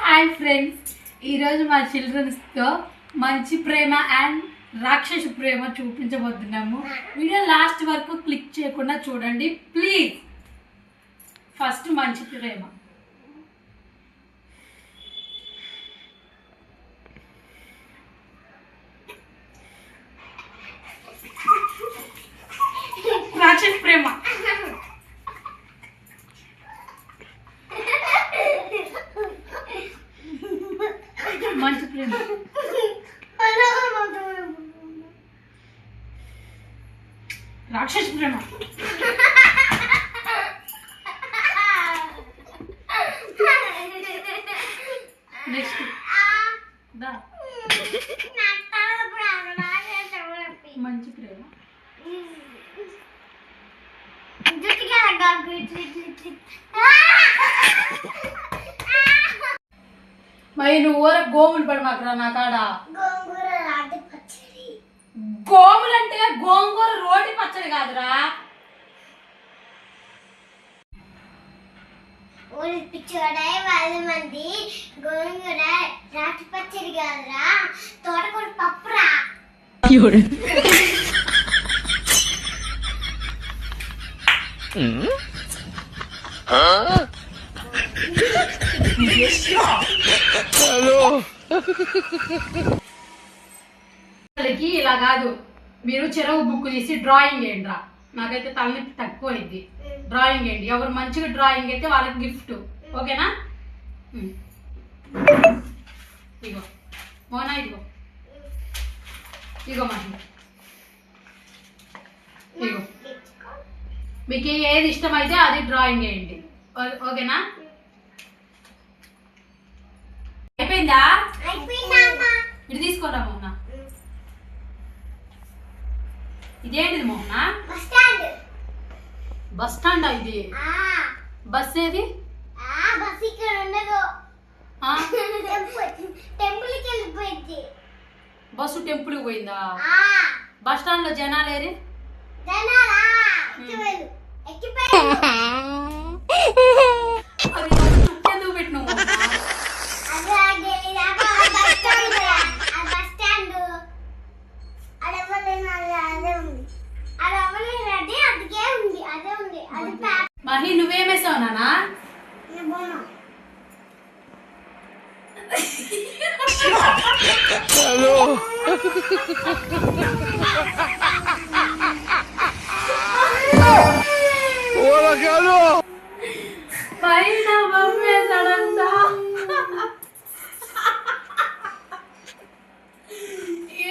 Hi friends, ఈరోజు మా చిల్డ్రన్స్తో మంచి ప్రేమ అండ్ రాక్షస ప్రేమ చూపించబోతున్నాము. వీడియో లాస్ట్ వరకు క్లిక్ చేయకుండా చూడండి ప్లీజ్. ఫస్ట్ మంచి ప్రేమ. రాక్షస ప్రేమ. మంచి ప్రేమ. రాక్షస ప్రేమ. నెక్స్ట్ మంచి ప్రేమ. మరి నువ్వు ఊర గోములు పడమాకరా నా కాడ. గోములు అంటే గోంగూర రోటి పచ్చడి కాదురా. పిచ్చోడే 100 మంది గోంగూర రాటి పచ్చడి కాదురా, తోటకూర పప్పురా. ఇలా కాదు, మీరు చెరువు బుక్ తీసి డ్రాయింగ్ వేయండి రా. నాకైతే తలనొప్పి తక్కువ అయింది. డ్రాయింగ్ వేయండి. ఎవరు మంచిగా డ్రాయింగ్ అయితే వాళ్ళకి గిఫ్ట్. ఓకేనా? ఇగో మోనా, ఇదిగో ఇగో మహి, ఇగో మీకు ఏది ఇష్టమైతే అది డ్రాయింగ్ వేయండి. ఓకేనా? అయిపోయిందా? ఇది తీసుకోరా మోహన. ఇదేంటిది మోహన? Bus stand. ఇది బస్ ఏది? బస్సు టెంపుల్ పోయిందా? బస్ స్టాండ్ లో జనాలు ఏరి ఎందుకు పెట్టినావు? మహి నువ్వేమేసావు నానా? పైన బొమ్మేసాడంతా.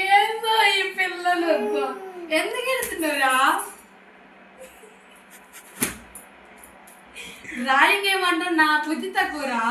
ఏందో ఈ పిల్లలు ఎందుకు ఎడుతున్నారా? డ్రాయింగ్ ఏమంటా నా బుద్ధి తక్కువరా.